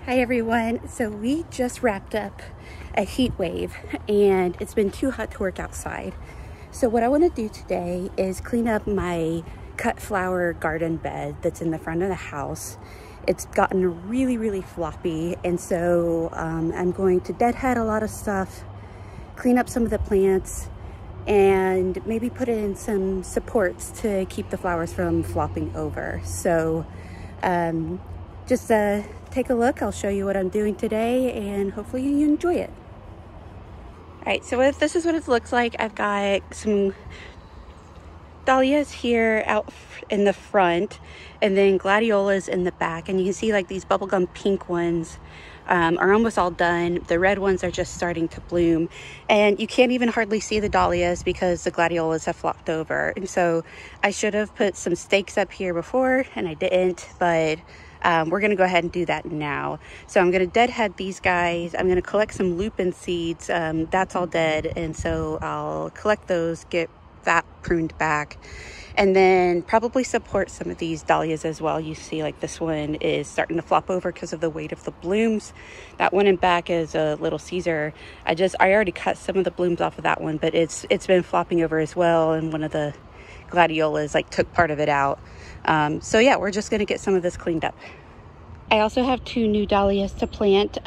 Hi everyone. So we just wrapped up a heat wave and it's been too hot to work outside. So what I want to do today is clean up my cut flower garden bed that's in the front of the house. It's gotten really floppy, and so I'm going to deadhead a lot of stuff, clean up some of the plants, and maybe put in some supports to keep the flowers from flopping over. So just take a look. I'll show you what I'm doing today and hopefully you enjoy it. All right, so this is what it looks like. I've got some dahlias here out in the front and then gladiolus in the back, and you can see like these bubblegum pink ones are almost all done. The red ones are just starting to bloom, and you can't even hardly see the dahlias because the gladiolus have flopped over. And so I should have put some stakes up here before and I didn't, but we're going to go ahead and do that now. So I'm going to deadhead these guys. I'm going to collect some lupin seeds. That's all dead, and so I'll collect those, get that pruned back, and then probably support some of these dahlias as well. You see like this one is starting to flop over because of the weight of the blooms. That one in back is a little Caesar. I already cut some of the blooms off of that one, but it's been flopping over as well, and one of the gladiolas like took part of it out. So yeah, we're just going to get some of this cleaned up. I also have two new dahlias to plant.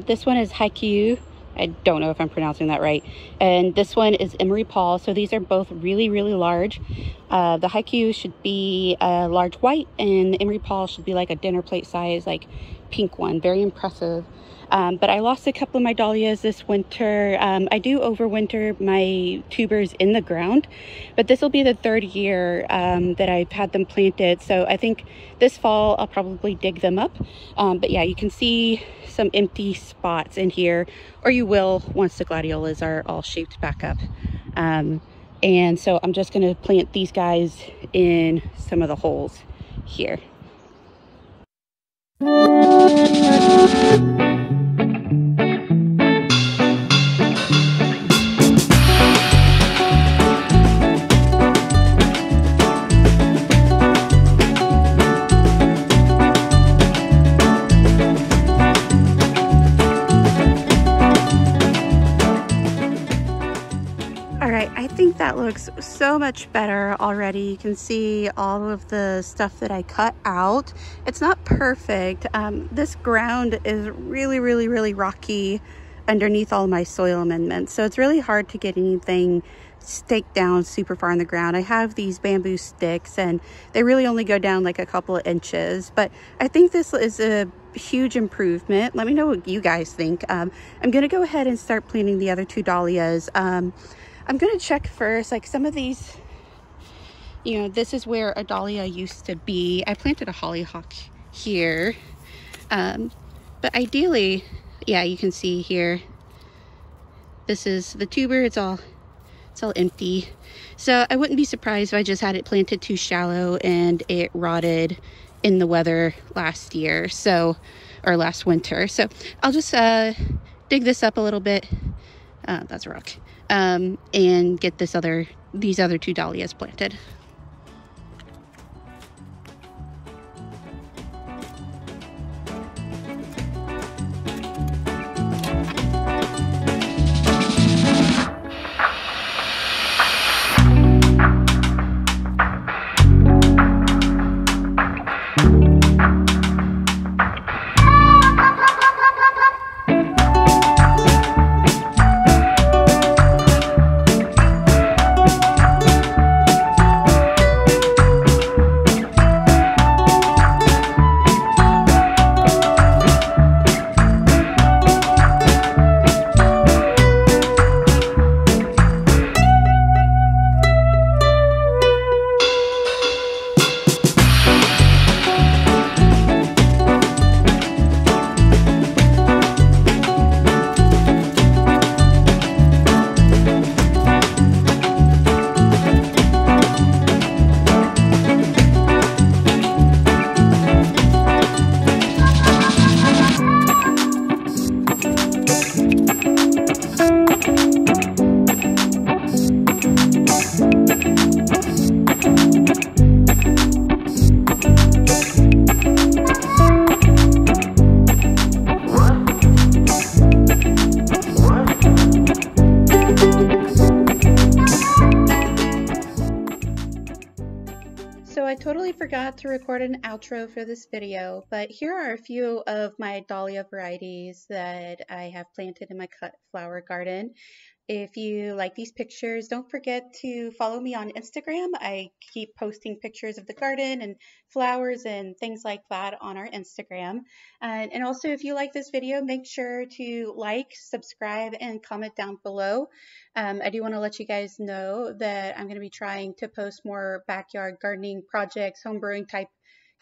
This one is haiku. I don't know if I'm pronouncing that right. And this one is Emery Paul. So these are both really large. The haiku should be a large white, and the Emery Paul should be like a dinner plate size, like pink one. Very impressive. But I lost a couple of my dahlias this winter. I do overwinter my tubers in the ground, but this will be the third year that I've had them planted. So I think this fall I'll probably dig them up. But yeah, you can see some empty spots in here, or you will once the gladiolas are all shaped back up. And so I'm just going to plant these guys in some of the holes here. I think that looks so much better already. You can see all of the stuff that I cut out. It's not perfect. This ground is really rocky underneath all my soil amendments, so it's really hard to get anything staked down super far in the ground. I have these bamboo sticks and they really only go down like a couple of inches, but I think this is a huge improvement. Let me know what you guys think. I'm gonna go ahead and start planting the other two dahlias. I'm going to check first, like some of these, you know, this is where a dahlia used to be. I planted a hollyhock here. But ideally, yeah, you can see here, this is the tuber. It's all empty. So I wouldn't be surprised if I just had it planted too shallow and it rotted in the weather last year. So, or last winter. So I'll just dig this up a little bit. That's a rock. And get these other two dahlias planted. forgot to record an outro for this video, but here are a few of my dahlia varieties that I have planted in my cut flower garden. If you like these pictures, don't forget to follow me on Instagram. I keep posting pictures of the garden and flowers and things like that on our Instagram. And also, if you like this video, make sure to like, subscribe, and comment down below. I do want to let you guys know that I'm going to be trying to post more backyard gardening projects, home brewing type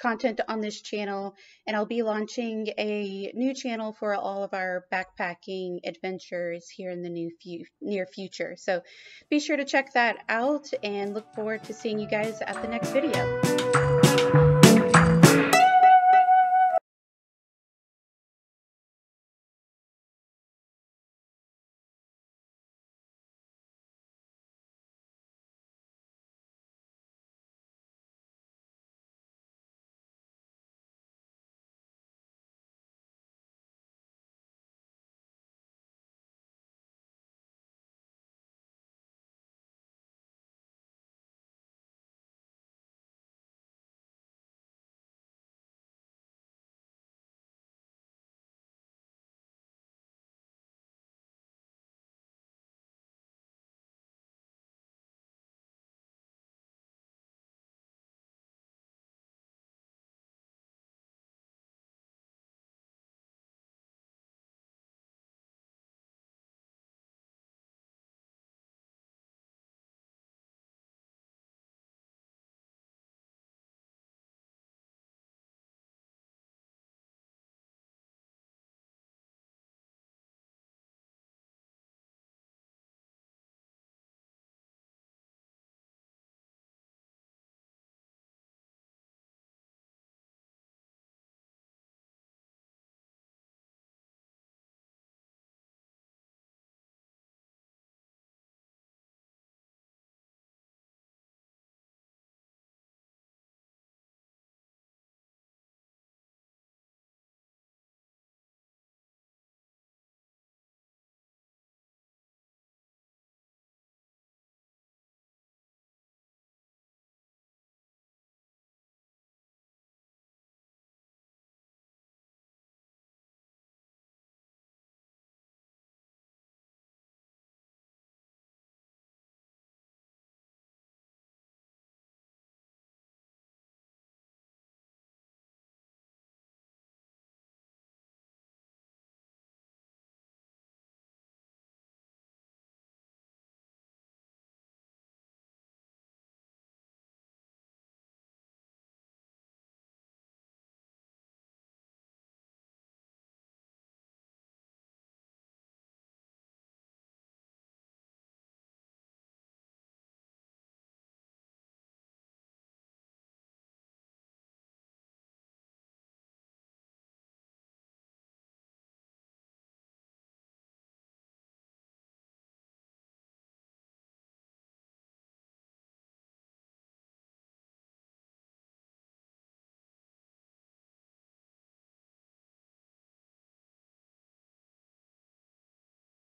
content on this channel, and I'll be launching a new channel for all of our backpacking adventures here in the near future. So be sure to check that out and look forward to seeing you guys at the next video.